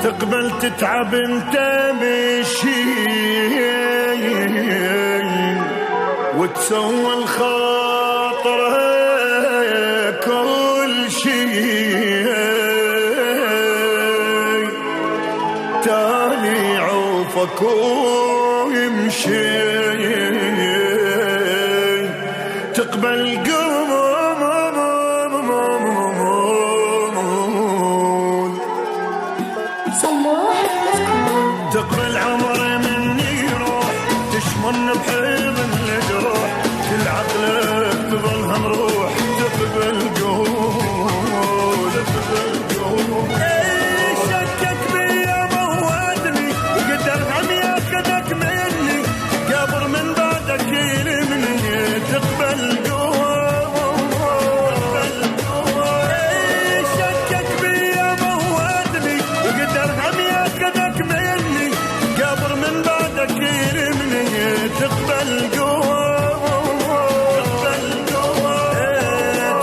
تقبل تتعب انت مشي وتسوي الخاطر كل شي، تالي عوفك ويمشي تقبل تقبل عمري مني يروح تشمن بحلم الجروح كل عقلك تظلها مروح تقبل قول شكك بيا موادني وقدر هم ياخذك مني قبر من بعدك يلمني تقبل شكك بيا موادني وقدر هم ياخذك مني قبر من بعدك يرمني تقبل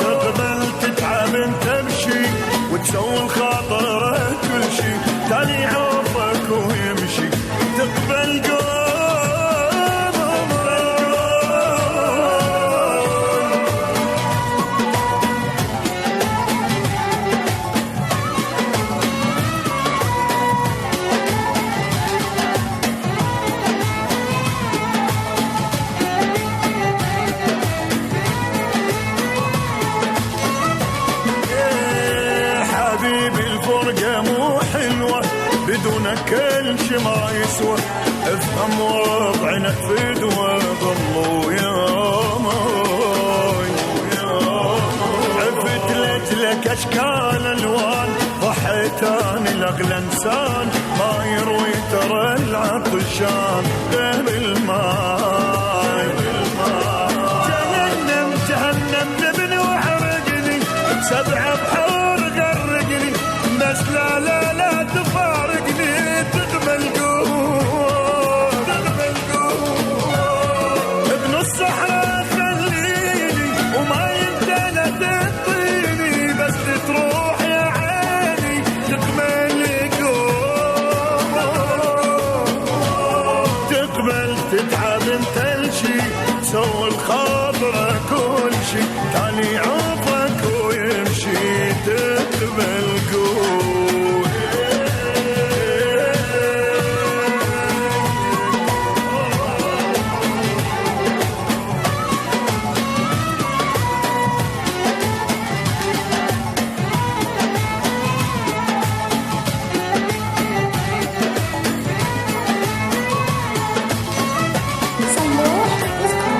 تقبل تتعب انت بشي وتسوي الخاطر كل شي تالي عوفك ويمشي تقبل بدونك كل شي ما يسوى افهم وضعنا في دوا ضلوا يا ماي عفت لك اشكال الوان ضحيتاني لاغلى انسان ما يروي ترى العطشان غير الماي جهنم ذبني وحرقني بسبع بحور غرقني بس لا تفارقني تقبل قول ابن الصحراء خليني وما يمتنى تنطيني بس تروح يا عيني تقبل قول تقبل تتعب انت الشي تسوي الخاطر كل شي تالي عوفك ويمشي تقبل قول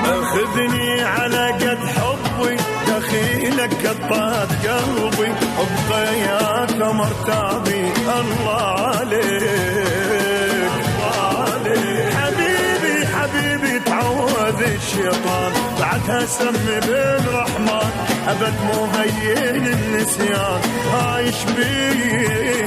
اخذني على قد حبي دخيلك قطات قلبي حبك مرتابي الله عليك حبيبي تعوذ الشيطان بعدها سمي بالرحمن ابد مو هين النسيان عايش بيه